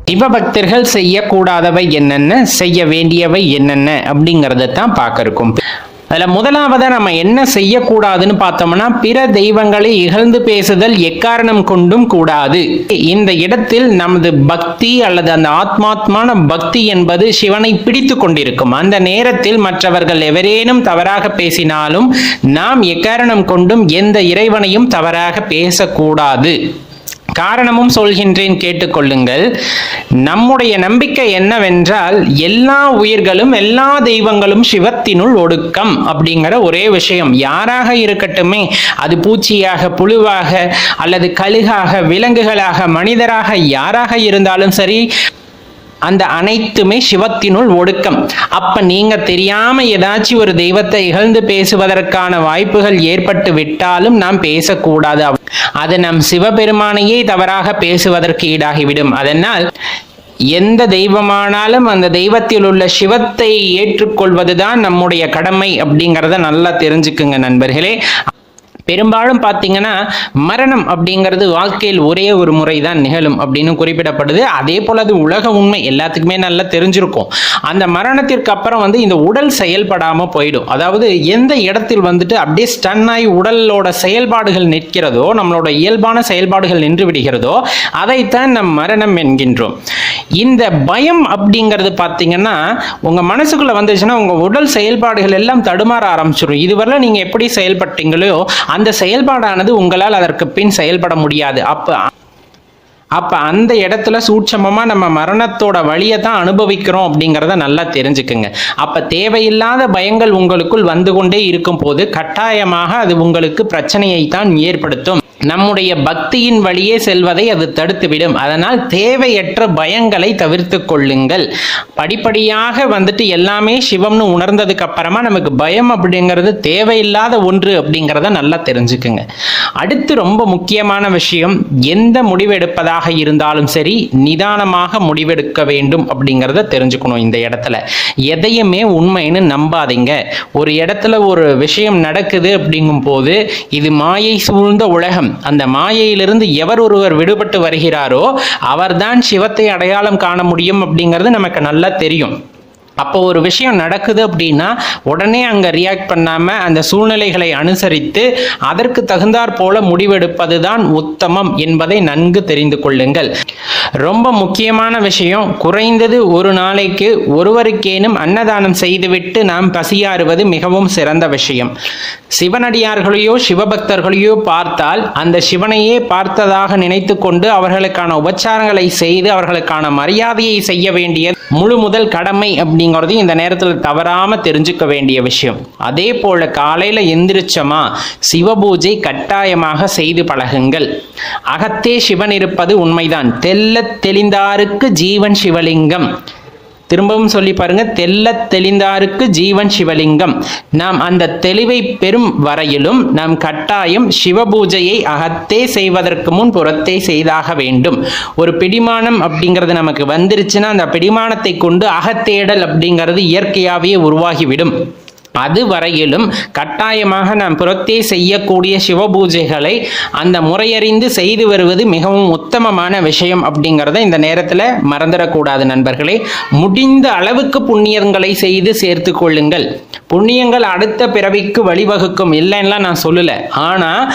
சிவபக்தர்கள் செய்யக்கூடாதவை என்னென்ன, செய்ய வேண்டியவை என்னென்ன அப்படிங்கறத தான் பார்க்க இருக்கும். அதுல முதலாவதா நம்ம என்ன செய்யக்கூடாதுன்னு பார்த்தோம்னா, பிற தெய்வங்களை இகழ்ந்து பேசுதல் எக்காரணம் கொண்டும் கூடாது. இந்த இடத்தில் நமது பக்தி அல்லது அந்த ஆத்மாத்மான பக்தி என்பது சிவனை பிடித்து கொண்டிருக்கும். அந்த நேரத்தில் மற்றவர்கள் எவரேனும் தவறாக பேசினாலும் நாம் எக்காரணம் கொண்டும் எந்த இறைவனையும் தவறாக பேசக்கூடாது. காரணமும் சொல்கின்றேன், கேட்டுக்கொள்ளுங்கள். நம்முடைய நம்பிக்கை என்னவென்றால், எல்லா உயிர்களும் எல்லா தெய்வங்களும் சிவத்தினுள் ஒடுக்கம் அப்படிங்கிற ஒரே விஷயம். யாராக இருக்கட்டுமே, அது பூச்சியாக, புழுவாக, அல்லது கழுகாக, விலங்குகளாக, மனிதராக, யாராக இருந்தாலும் சரி, அந்த அனைத்துமே சிவத்தினுள் ஒடுக்கம். அப்ப நீங்க தெரியாம ஏதாச்சும் ஒரு தெய்வத்தை இகழ்ந்து பேசுவதற்கான வாய்ப்புகள் ஏற்பட்டு விட்டாலும் நாம் பேசக்கூடாது. அது நம் சிவபெருமானையே தவறாக பேசுவதற்கு ஈடாகிவிடும். அதனால் எந்த தெய்வமானாலும் அந்த தெய்வத்தில் உள்ள சிவத்தை ஏற்றுக்கொள்வதுதான் நம்முடைய கடமை அப்படிங்கிறத நல்லா தெரிஞ்சுக்குங்க நண்பர்களே. பெரும்பாலும் பார்த்தீங்கன்னா, மரணம் அப்படிங்கிறது வாழ்க்கையில் ஒரே ஒரு முறை தான் நிகழும் அப்படின்னு குறிப்பிடப்படுது. அதே போல அது உலக உண்மை, எல்லாத்துக்குமே நல்லா தெரிஞ்சிருக்கும். அந்த மரணத்திற்கு அப்புறம் இந்த உடல் செயல்படாம போயிடும். அதாவது எந்த இடத்தில் அப்படியே ஸ்டன் ஆகி உடலோட செயல்பாடுகள் நிற்கிறதோ, நம்மளோட இயல்பான செயல்பாடுகள் நின்று விடுகிறதோ, அதைத்தான் நம் மரணம் என்கின்றோம். இந்த பயம் அப்படிங்கிறது பார்த்தீங்கன்னா, உங்க மனசுக்குள்ள வந்துச்சுன்னா உங்க உடல் செயல்பாடுகள் எல்லாம் தடுமாற ஆரம்பிச்சிடும். இதுவரை நீங்க எப்படி செயல்பட்டீங்களோ அந்த செயல்பாடானது உங்களால் அதற்கு பின் செயல்பட முடியாது. அப்ப அந்த இடத்துல சூட்சமமா நம்ம மரணத்தோட வழியை தான் அனுபவிக்கிறோம் அப்படிங்கிறத நல்லா தெரிஞ்சுக்குங்க. அப்ப தேவையில்லாத பயங்கள் உங்களுக்குள் வந்து கொண்டே இருக்கும் போது கட்டாயமாக அது உங்களுக்கு பிரச்சனையை தான் ஏற்படுத்தும். நம்முடைய பக்தியின் வழியே செல்வதை அது தடுத்துவிடும். அதனால் தேவையற்ற பயங்களை தவிர்த்து கொள்ளுங்கள். படிப்படியாக எல்லாமே சிவம்னு உணர்ந்ததுக்கு அப்புறமா நமக்கு பயம் அப்படிங்கிறது தேவையில்லாத ஒன்று அப்படிங்கிறத நல்லா தெரிஞ்சுக்குங்க. அடுத்து ரொம்ப முக்கியமான விஷயம், எந்த முடிவெடுப்பதாக இருந்தாலும் சரி நிதானமாக முடிவெடுக்க வேண்டும் அப்படிங்கிறத தெரிஞ்சுக்கணும். இந்த இடத்துல எதையுமே உண்மைன்னு நம்பாதீங்க. ஒரு இடத்துல ஒரு விஷயம் நடக்குது அப்படிங்கும் போது இது மாயை சூழ்ந்த உலகம். அந்த மாயையிலிருந்து எவர் ஒருவர் விடுபட்டு வருகிறாரோ அவர்தான் சிவத்தை அடையாளம் காண முடியும் அப்படிங்கிறது நமக்கு நல்லா தெரியும். அப்போ ஒரு விஷயம் நடக்குது அப்படின்னா உடனே அங்க ரியாக்ட் பண்ணாம அந்த சூழ்நிலைகளை அனுசரித்து அதற்கு தகுந்தாற் போல முடிவெடுப்பது தான் உத்தமம் என்பதை நன்கு தெரிந்து கொள்ளுங்கள். ரொம்ப முக்கியமான விஷயம், குறைந்தது ஒரு நாளைக்கு ஒருவருக்கேனும் அன்னதானம் செய்துவிட்டு நாம் பசியாறுவது மிகவும் சிறந்த விஷயம். சிவனடியார்களையோ சிவபக்தர்களையோ பார்த்தால் அந்த சிவனையே பார்த்ததாக நினைத்து கொண்டு அவர்களுக்கான உபச்சாரங்களை செய்து அவர்களுக்கான மரியாதையை செய்ய வேண்டிய முழு முதல் கடமை அப்படிங்கிறது இந்த நேரத்தில் தவறாம தெரிஞ்சுக்க வேண்டிய விஷயம். அதே போல காலையில எந்திரிச்சமா சிவபூஜை கட்டாயமாக செய்து பழகுங்கள். அகத்தே சிவன் இருப்பது உண்மைதான். தெல்ல தெளிந்தாருக்கு ஜீவன் சிவலிங்கம். திரும்பவும் சொல்லி பாருங்க, தெல்ல தெளிந்தாருக்கு ஜீவன் சிவலிங்கம். நாம் அந்த தெளிவை பெறும் வரையிலும் நாம் கட்டாயம் சிவபூஜையை அகத்தே செய்வதற்கு முன் புறத்தே செய்தாக வேண்டும். ஒரு பிடிமானம் அப்படிங்கிறது நமக்கு வந்துருச்சுன்னா அந்த பிடிமானத்தை கொண்டு அகத்தேடல் அப்படிங்கிறது இயற்கையாகவே உருவாகிவிடும். அது வரையிலும் கட்டாயமாக நாம் புறத்தே செய்யக்கூடிய சிவபூஜைகளை அந்த முறையறிந்து செய்து வருவது மிகவும் உத்தமமான விஷயம் அப்படிங்கிறத இந்த நேரத்தில் மறந்துடக்கூடாது நண்பர்களே. முடிந்த அளவுக்கு புண்ணியங்களை செய்து சேர்த்து கொள்ளுங்கள். புண்ணியங்கள் அடுத்த பிறவிக்கு வழிவகுக்கும், இல்லைன்னா நான் சொல்லலை. ஆனால்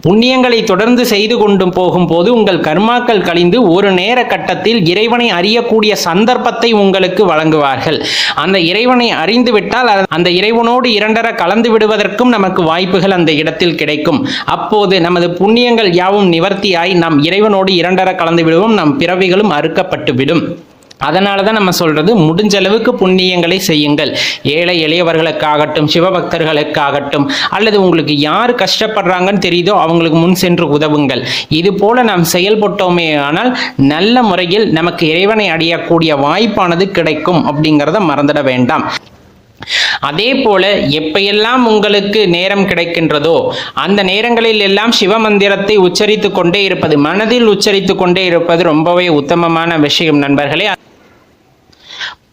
புண்ணியங்களை தொடர்ந்து செய்து கொண்டு போகும்போது உங்கள் கர்மாக்கள் கழிந்து ஒரு நேர கட்டத்தில் இறைவனை அறியக்கூடிய சந்தர்ப்பத்தை உங்களுக்கு வழங்குவார்கள். அந்த இறைவனை அறிந்து விட்டால் அந்த இறைவனோடு இரண்டர கலந்து விடுவதற்கும் நமக்கு வாய்ப்புகள் அந்த இடத்தில் கிடைக்கும். அப்போது நமது புண்ணியங்கள் யாவும் நிவர்த்தியாய் நாம் இறைவனோடு இரண்டர கலந்து விடுவோம். நம் பிறவிகளும் அறுக்கப்பட்டு விடும். அதனால தான் நம்ம சொல்றது, முடிஞ்ச அளவுக்கு புண்ணியங்களை செய்யுங்கள். ஏழை எளியவர்களுக்காகட்டும், சிவபக்தர்களுக்காகட்டும், அல்லது உங்களுக்கு யார் கஷ்டப்படுறாங்கன்னு தெரியுதோ அவங்களுக்கு முன் சென்று உதவுங்கள். இது போல நாம் செயல்பட்டோமே ஆனால் நல்ல முறையில் நமக்கு இறைவனை அடையக்கூடிய வாய்ப்பானது கிடைக்கும் அப்படிங்கிறத மறந்துட வேண்டாம். அதே போல எப்பையெல்லாம் உங்களுக்கு நேரம் கிடைக்கின்றதோ அந்த நேரங்களில் எல்லாம் சிவமந்திரத்தை உச்சரித்து கொண்டே இருப்பது, மனதில் உச்சரித்து கொண்டே இருப்பது ரொம்பவே உத்தமமான விஷயம் நண்பர்களே.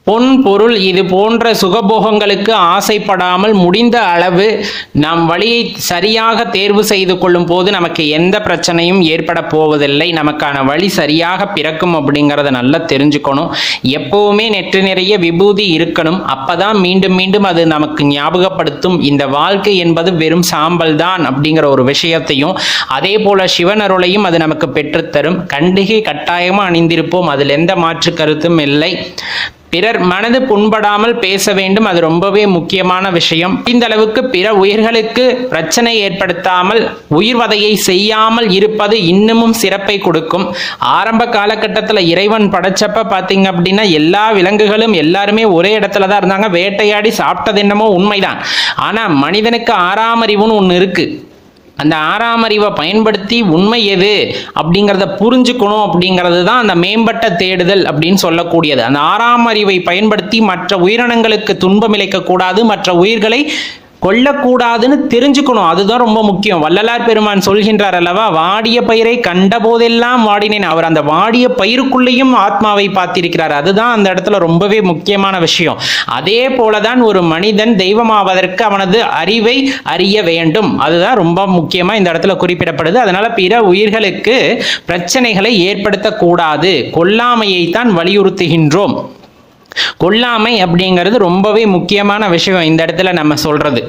பொன் பொருள் இது போன்ற சுகபோகங்களுக்கு ஆசைப்படாமல் முடிந்த அளவு நாம் வழியை சரியாக தேர்வு செய்து கொள்ளும் போது நமக்கு எந்த பிரச்சனையும் ஏற்பட போவதில்லை. நமக்கான வழி சரியாக பிறக்கும் அப்படிங்கிறத நல்லா தெரிஞ்சுக்கணும். எப்பவுமே நெற்று நிறைய விபூதி இருக்கணும். அப்பதான் மீண்டும் மீண்டும் அது நமக்கு ஞாபகப்படுத்தும் இந்த வாழ்க்கை என்பது வெறும் சாம்பல் தான் அப்படிங்கிற ஒரு விஷயத்தையும், அதே போல சிவனருளையும் அது நமக்கு பெற்றுத்தரும். கண்டிகை கட்டாயமா அணிந்திருப்போம், அதில் எந்த மாற்று கருத்தும் இல்லை. பிறர் மனது புண்படாமல் பேச வேண்டும், அது ரொம்பவே முக்கியமான விஷயம். இந்த அளவுக்கு பிற உயிர்களுக்கு பிரச்சனை ஏற்படுத்தாமல் உயிர்வதையை செய்யாமல் இருப்பது இன்னமும் சிறப்பை கொடுக்கும். ஆரம்ப காலகட்டத்தில் இறைவன் படைச்சப்ப பார்த்தீங்க அப்படின்னா எல்லா விலங்குகளும் எல்லாருமே ஒரே இடத்துல தான் இருந்தாங்க. வேட்டையாடி சாப்பிட்டது என்னமோ உண்மைதான். ஆனா மனிதனுக்கு 6ஆம் அறிவுன்னு ஒன்று இருக்கு. அந்த 6ஆம் அறிவை பயன்படுத்தி உண்மை எது அப்படிங்கிறத புரிஞ்சுக்கணும் அப்படிங்கிறது தான் அந்த மேம்பட்ட தேடுதல் அப்படின்னு சொல்லக்கூடியது. அந்த 6ஆம் அறிவை பயன்படுத்தி மற்ற உயிரினங்களுக்கு துன்பம் இழைக்கக்கூடாது, மற்ற உயிர்களை கொல்லக்கூடாதுன்னு தெரிஞ்சுக்கணும். அதுதான் ரொம்ப முக்கியம். வள்ளலார் பெருமான் சொல்கின்றார் அல்லவா, வாடிய பயிரை கண்ட போதெல்லாம் வாடினேன். அவர் அந்த வாடிய பயிருக்குள்ளேயும் ஆத்மாவை பார்த்திருக்கிறார். அதுதான் அந்த இடத்துல ரொம்பவே முக்கியமான விஷயம். அதே போலதான் ஒரு மனிதன் தெய்வமாவதற்கு அவனது அறிவை அறிய வேண்டும். அதுதான் ரொம்ப முக்கியமா இந்த இடத்துல குறிப்பிடப்படுது. அதனால பிற உயிர்களுக்கு பிரச்சனைகளை ஏற்படுத்தக்கூடாது, கொல்லாமையை தான் வலியுறுத்துகின்றோம். கொல்லாமை அப்படிங்கிறது ரொம்பவே முக்கியமான விஷயம் இந்த இடத்துல நம்ம சொல்றது.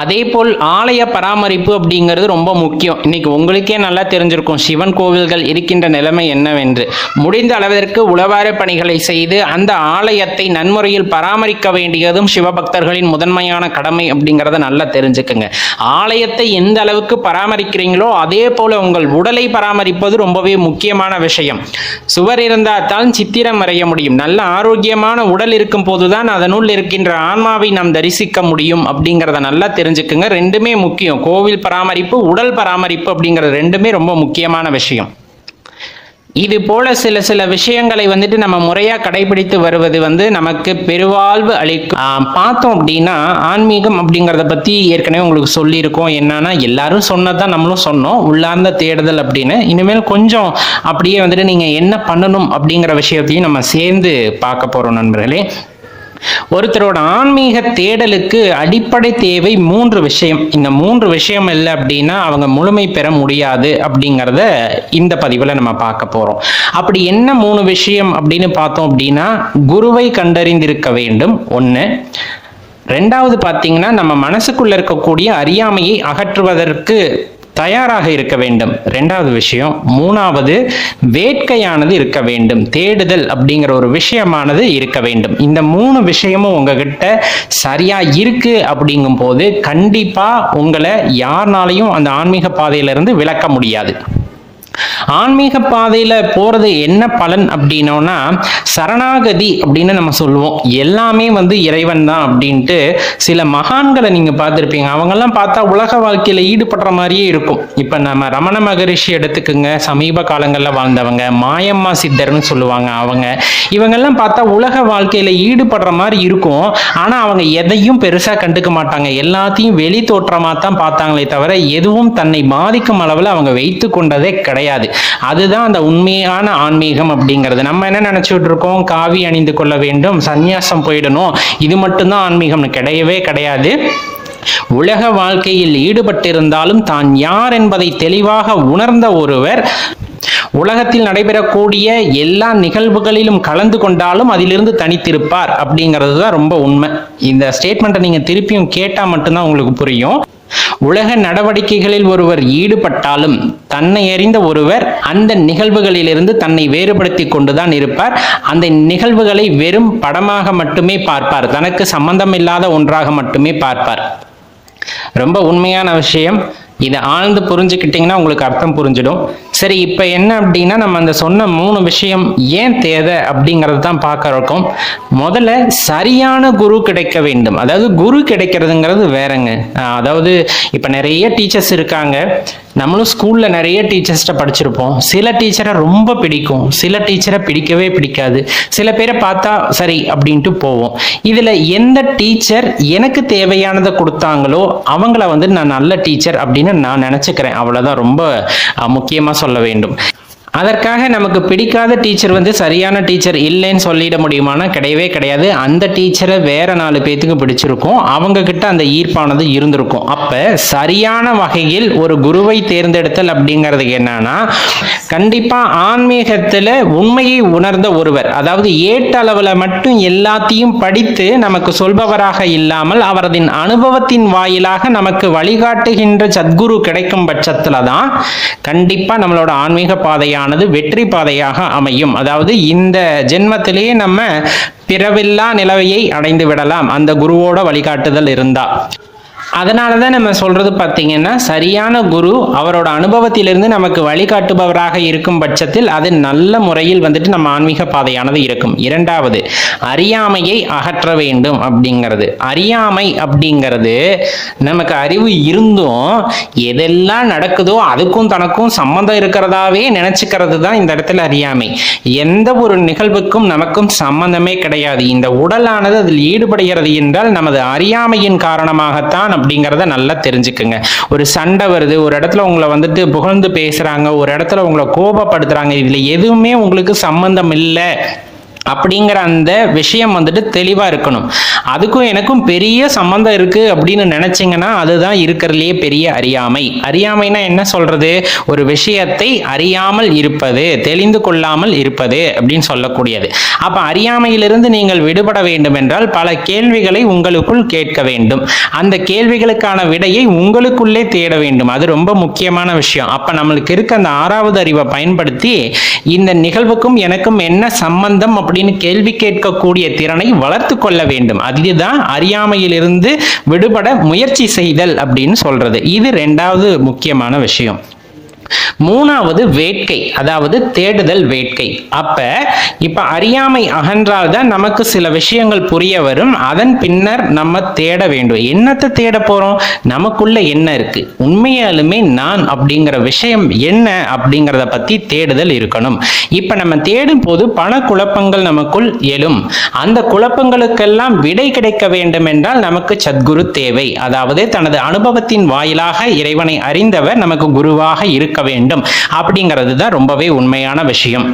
அதே போல் ஆலய பராமரிப்பு அப்படிங்கிறது ரொம்ப முக்கியம். இன்னைக்கு உங்களுக்கே நல்லா தெரிஞ்சிருக்கும் சிவன் கோவில்கள் இருக்கின்ற நிலைமை என்னவென்று. முடிந்த அளவிற்கு உளவார பணிகளை செய்து அந்த ஆலயத்தை நன்முறையில் பராமரிக்க வேண்டியதும் சிவபக்தர்களின் முதன்மையான கடமை அப்படிங்கிறத நல்லா தெரிஞ்சுக்குங்க. ஆலயத்தை எந்த அளவுக்கு பராமரிக்கிறீங்களோ அதே போல உங்கள் உடலை பராமரிப்பது ரொம்பவே முக்கியமான விஷயம். சுவர் இருந்தால் தான் சித்திரம் வரைய முடியும். நல்ல ஆரோக்கியமான உடல் இருக்கும் போதுதான் அதனுள் இருக்கின்ற ஆன்மாவை நாம் தரிசிக்க முடியும் அப்படிங்கிறத நல்லா தெரிஞ்சுக்குங்க. ரெண்டுமே முக்கியம். கோவில் பராமரிப்பு, உடல் பராமரிப்பு அப்படிங்கிறது ரெண்டுமே ரொம்ப முக்கியமான விஷயம். இது போல சில விஷயங்களை நம்ம முறையா கடைபிடித்து வருவது நமக்கு பெருவாழ்வு அளிக்கும். பார்த்தோம் அப்படின்னா ஆன்மீகம் அப்படிங்கிறத பத்தி ஏற்கனவே உங்களுக்கு சொல்லியிருக்கோம். என்னன்னா எல்லாரும் சொன்னதான் நம்மளும் சொன்னோம், உள்ளார்ந்த தேடுதல் அப்படின்னு. இனிமேல் கொஞ்சம் அப்படியே நீங்க என்ன பண்ணணும் அப்படிங்கிற விஷயத்தையும் நம்ம சேர்ந்து பார்க்க போறோம் நண்பர்களே. ஒருத்தரோட ஆன்மீக தேடலுக்கு அடிப்படை தேவை 3 விஷயம். இந்த 3 விஷயம் இல்லை அப்படின்னா அவங்க முழுமை பெற முடியாது அப்படிங்கிறத இந்த பதிவில் நம்ம பார்க்க போறோம். அப்படி என்ன 3 விஷயம் அப்படின்னு பார்த்தோம் அப்படின்னா, குருவை கண்டறிந்திருக்க வேண்டும் ஒன்று. ரெண்டாவது பார்த்தீங்கன்னா, நம்ம மனசுக்குள்ள இருக்கக்கூடிய அறியாமையை அகற்றுவதற்கு தயாராக இருக்க வேண்டும், 2வது விஷயம். 3வது வேட்கையானது இருக்க வேண்டும், தேடுதல் அப்படிங்கிற ஒரு விஷயமானது இருக்க வேண்டும். இந்த 3 விஷயமும் உங்ககிட்ட சரியா இருக்கு அப்படிங்கும் போது கண்டிப்பா உங்களை யாருனாலையும் அந்த ஆன்மீக பாதையிலிருந்து விலக்க முடியாது. ஆன்மீக பாதையில போறது என்ன பலன் அப்படின்னோம்னா, சரணாகதி அப்படின்னு நம்ம சொல்லுவோம். எல்லாமே இறைவன் தான் அப்படின்ட்டு சில மகான்களை நீங்க பார்த்திருப்பீங்க. அவங்கெல்லாம் பார்த்தா உலக வாழ்க்கையில ஈடுபடுற மாதிரியே இருக்கும். இப்ப நம்ம ரமண மகரிஷி எடுத்துக்குங்க, சமீப காலங்கள்ல வாழ்ந்தவங்க. மாயம்மா சித்தர்னு சொல்லுவாங்க இவங்கெல்லாம் பார்த்தா உலக வாழ்க்கையில ஈடுபடுற மாதிரி இருக்கும். ஆனா அவங்க எதையும் பெருசா கண்டுக்க மாட்டாங்க. எல்லாத்தையும் வெளி தோற்றமா தான் பார்த்தாங்களே தவிர எதுவும் தன்னை பாதிக்கும் அளவுல அவங்க வைத்து கொண்டதே கிடையாது. அதுதான் அந்த உண்மையான ஆன்மீகம் அப்படிங்கிறது. நம்ம என்ன நினைச்சுட்டு இருக்கோம், காவி அணிந்து கொள்ள வேண்டும், சந்நியாசம் போயிடணும், இது மட்டும்தான் ஆன்மீகம்னு கிடையவே கிடையாது. உலக வாழ்க்கையில் ஈடுபட்டிருந்தாலும் தான் யார் என்பதை தெளிவாக உணர்ந்த ஒருவர் உலகத்தில் நடைபெறக்கூடிய எல்லா நிகழ்வுகளிலும் கலந்து கொண்டாலும் அதிலிருந்து தனித்திருப்பார் அப்படிங்கிறது தான் ரொம்ப உண்மை. இந்த ஸ்டேட்மெண்ட்டை நீங்க திருப்பியும் கேட்டா மட்டும்தான் உங்களுக்கு புரியும். உலக நடவடிக்கைகளில் ஒருவர் ஈடுபட்டாலும் தன்னை அறிந்த ஒருவர் அந்த நிகழ்வுகளிலிருந்து தன்னை வேறுபடுத்தி கொண்டுதான் இருப்பார். அந்த நிகழ்வுகளை வெறும் படமாக மட்டுமே பார்ப்பார், தனக்கு சம்பந்தம் இல்லாத ஒன்றாக மட்டுமே பார்ப்பார். ரொம்ப உண்மையான விஷயம். இதை ஆழ்ந்து புரிஞ்சுக்கிட்டீங்கன்னா உங்களுக்கு அர்த்தம் புரிஞ்சிடும். சரி, இப்போ என்ன அப்படின்னா, நம்ம அந்த சொன்ன 3 விஷயம் ஏன் தேவை அப்படிங்கிறது தான் பார்க்க இருக்கோம். முதல்ல சரியான குரு கிடைக்க வேண்டும். அதாவது குரு கிடைக்கிறதுங்கிறது வேறங்க. அதாவது இப்போ நிறைய டீச்சர்ஸ் இருக்காங்க. நம்மளும் ஸ்கூல்ல நிறைய டீச்சர்ஸ்ட படிச்சிருப்போம். சில டீச்சரை ரொம்ப பிடிக்கும், சில டீச்சரை பிடிக்கவே பிடிக்காது. சில பேரை பார்த்தா சரி அப்படின்ட்டு போவோம். இதுல எந்த டீச்சர் எனக்கு தேவையானதை கொடுத்தாங்களோ அவங்கள நான் நல்ல டீச்சர் அப்படின்னு நான் நினைச்சுக்கிறேன். அவ்வளவுதான் ரொம்ப முக்கியமா சொல்ல வேண்டும். அதற்காக நமக்கு பிடிக்காத டீச்சர் சரியான டீச்சர் இல்லைன்னு சொல்லிட முடியுமானா கிடையவே கிடையாது. அந்த டீச்சரை வேற 4 பேத்துக்கு பிடிச்சிருக்கும், அவங்க கிட்ட அந்த ஈர்ப்பானது இருந்திருக்கும். அப்ப சரியான வகையில் ஒரு குருவை தேர்ந்தெடுத்தல் அப்படிங்கிறது என்னன்னா, கண்டிப்பா ஆன்மீகத்துல உண்மையை உணர்ந்த ஒருவர், அதாவது ஏட்டளவுல மட்டும் எல்லாத்தையும் படித்து நமக்கு சொல்பவராக இல்லாமல் அவரதின் அனுபவத்தின் வாயிலாக நமக்கு வழிகாட்டுகின்ற சத்குரு கிடைக்கும் பட்சத்துல தான் கண்டிப்பா நம்மளோட ஆன்மீக பாதையானது வெற்றி பாதையாக அமையும். அதாவது இந்த ஜென்மத்திலேயே நம்ம பிறவில்லா நிலையை அடைந்து விடலாம் அந்த குருவோட வழிகாட்டுதல் இருந்தா. அதனாலதான் நம்ம சொல்றது பார்த்தீங்கன்னா, சரியான குரு அவரோட அனுபவத்திலிருந்து நமக்கு வழிகாட்டுபவராக இருக்கும் பட்சத்தில் அது நல்ல முறையில் நம்ம ஆன்மீக பாதையானது இருக்கும். இரண்டாவது, அறியாமையை அகற்ற வேண்டும் அப்படிங்கிறது. அறியாமை அப்படிங்கிறது நமக்கு அறிவு இருந்தும் எதெல்லாம் நடக்குதோ அதுக்கும் தனக்கும் சம்பந்தம் இருக்கிறதாவே நினைச்சுக்கிறது தான் இந்த இடத்துல அறியாமை. எந்த ஒரு நிகழ்வுக்கும் நமக்கும் சம்பந்தமே கிடையாது. இந்த உடலானது அதில் ஈடுபடுகிறது என்றால் நமது அறியாமையின் காரணமாகத்தான் அப்படிங்கிறத நல்லா தெரிஞ்சுக்குங்க. ஒரு சண்டை வருது, ஒரு இடத்துல உங்களை புகழ்ந்து பேசுறாங்க, ஒரு இடத்துல உங்களை கோபப்படுத்துறாங்க, இதுல எதுவுமே உங்களுக்கு சம்பந்தம் இல்லை அப்படிங்கிற அந்த விஷயம் தெளிவா இருக்கணும். அதுக்கும் எனக்கும் பெரிய சம்பந்தம் இருக்கு அப்படின்னு நினைச்சீங்கன்னா அதுதான் இருக்கிறதுலே பெரிய அறியாமை. அறியாமைனா என்ன சொல்றது? ஒரு விஷயத்தை அறியாமல் இருப்பது, தெளிந்து கொள்ளாமல் இருப்பது அப்படின்னு சொல்லக்கூடியது. அப்ப அறியாமையிலிருந்து நீங்கள் விடுபட வேண்டும் என்றால் பல கேள்விகளை உங்களுக்குள் கேட்க வேண்டும். அந்த கேள்விகளுக்கான விடையை உங்களுக்குள்ளே தேட வேண்டும். அது ரொம்ப முக்கியமான விஷயம். அப்ப நம்மளுக்கு இருக்க அந்த 6வது அறிவை பயன்படுத்தி இந்த நிகழ்வுக்கும் எனக்கும் என்ன சம்பந்தம் அப்படின்னு கேள்வி கேட்கக்கூடிய திறனை வளர்த்து கொள்ள வேண்டும். அதுதான் அறியாமையிலிருந்து விடுபட முயற்சி செய்தல் அப்படின்னு சொல்றது. இது 2வது முக்கியமான விஷயம். 3வது வேட்கை, அதாவது தேடுதல் வேட்கை. இப்ப அறியாமை அகன்றால் தான் நமக்கு சில விஷயங்கள் புரிய வரும். அதன் பின்னர் நம்ம தேட வேண்டும். என்னத்தை தேட போறோம்? நமக்குள்ள என்ன இருக்கு, உண்மையாலுமே நான் அப்படிங்கிற விஷயம் என்ன அப்படிங்கிறத பத்தி தேடுதல் இருக்கணும். இப்ப நம்ம தேடும் போது பல குழப்பங்கள் நமக்குள் எழும். அந்த குழப்பங்களுக்கெல்லாம் விடை கிடைக்க வேண்டும் என்றால் நமக்கு சத்குரு தேவை. அதாவது தனது அனுபவத்தின் வாயிலாக இறைவனை அறிந்தவர் நமக்கு குருவாக இருக்க வேண்டும் அப்படிங்கிறது தான் ரொம்பவே உண்மையான விஷயம்.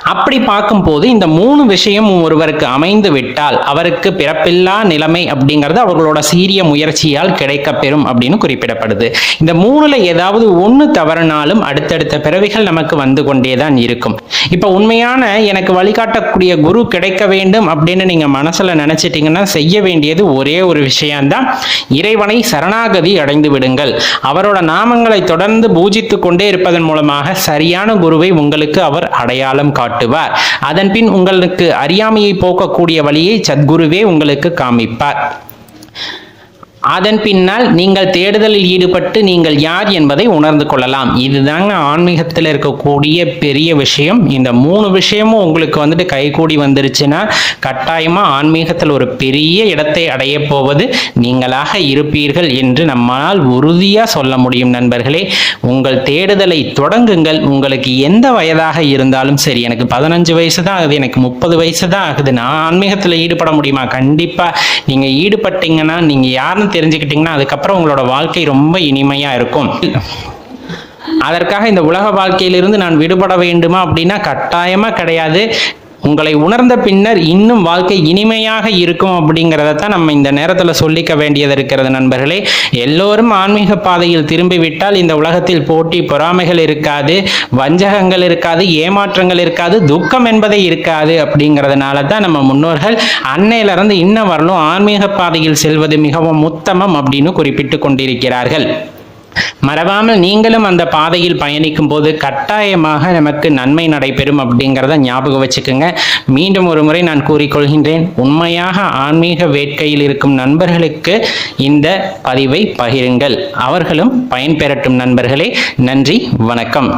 அப்படி பார்க்கும்போது இந்த 3 விஷயமும் ஒருவருக்கு அமைந்து விட்டால் அவருக்கு பிறப்பில்லா நிலைமை அப்படிங்கிறது அவர்களோட சீரிய முயற்சியால் கிடைக்கப்பெறும் அப்படின்னு குறிப்பிடப்படுது. இந்த 3ல ஏதாவது ஒன்று தவறினாலும் அடுத்தடுத்த பிறவிகள் நமக்கு வந்து கொண்டேதான் இருக்கும். இப்ப உண்மையான எனக்கு வழிகாட்டக்கூடிய குரு கிடைக்க வேண்டும் அப்படின்னு நீங்க மனசுல நினைச்சிட்டீங்கன்னா செய்ய வேண்டியது ஒரே ஒரு விஷயம்தான், இறைவனை சரணாகதி அடைந்து விடுங்கள். அவரோட நாமங்களை தொடர்ந்து பூஜித்து கொண்டே இருப்பதன் மூலமாக சரியான குருவை உங்களுக்கு அவர் அடையாளம் காட்டுவார். அதன் பின் உங்களுக்கு அறியாமையை போக்கக்கூடிய வழியை சத்குருவே உங்களுக்கு காமிப்பார். அதன் பின்னால் நீங்கள் தேடுதலில் ஈடுபட்டு நீங்கள் யார் என்பதை உணர்ந்து கொள்ளலாம். இதுதாங்க ஆன்மீகத்தில் இருக்கக்கூடிய பெரிய விஷயம். இந்த 3 விஷயமும் உங்களுக்கு கைகூடி வந்துருச்சுன்னா கட்டாயமா ஆன்மீகத்தில் ஒரு பெரிய இடத்தை அடைய போவது நீங்களாக இருப்பீர்கள் என்று நம்மால் உறுதியா சொல்ல முடியும். நண்பர்களே, உங்கள் தேடுதலை தொடங்குங்கள். உங்களுக்கு எந்த வயதாக இருந்தாலும் சரி, எனக்கு 15 வயசு தான் ஆகுது, எனக்கு 30 வயசு தான் ஆகுது, நான் ஆன்மீகத்தில் ஈடுபட முடியுமா? கண்டிப்பா நீங்க ஈடுபட்டீங்கன்னா, நீங்க யாருன்னு தெரிஞ்சுக்கிட்டீங்கன்னா அதுக்கப்புறம் உங்களோட வாழ்க்கை ரொம்ப இனிமையா இருக்கும். அதற்காக இந்த உலக வாழ்க்கையிலிருந்து நான் விடுபட வேண்டுமா அப்படின்னா கட்டாயமா கிடையாது. உங்களை உணர்ந்த பின்னர் இன்னும் வாழ்க்கை இனிமையாக இருக்கும் அப்படிங்கிறதான் நம்ம இந்த நேரத்தில் சொல்லிக்க வேண்டியது இருக்கிறது. நண்பர்களே, எல்லோரும் ஆன்மீக பாதையில் திரும்பிவிட்டால் இந்த உலகத்தில் போட்டி பொறாமைகள் இருக்காது, வஞ்சகங்கள் இருக்காது, ஏமாற்றங்கள் இருக்காது, துக்கம் என்பதே இருக்காது. அப்படிங்கிறதுனால தான் நம்ம முன்னோர்கள் அன்னையிலிருந்து இன்ன வரலும் ஆன்மீக பாதையில் செல்வது மிகவும் உத்தமம் அப்படின்னு குறிப்பிட்டு கொண்டிருக்கிறார்கள். மறவாமல் நீங்களும் அந்த பாதையில் பயணிக்கும் போது கட்டாயமாக நமக்கு நன்மை நடைபெறும் அப்படிங்கிறத ஞாபகம் வச்சுக்கோங்க. மீண்டும் ஒரு முறை நான் கூறிக்கொள்கின்றேன், உண்மையாக ஆன்மீக வேட்கையில் இருக்கும் நண்பர்களுக்கு இந்த பதிவை பகிருங்கள், அவர்களும் பயன்பெறட்டும். நண்பர்களே, நன்றி, வணக்கம்.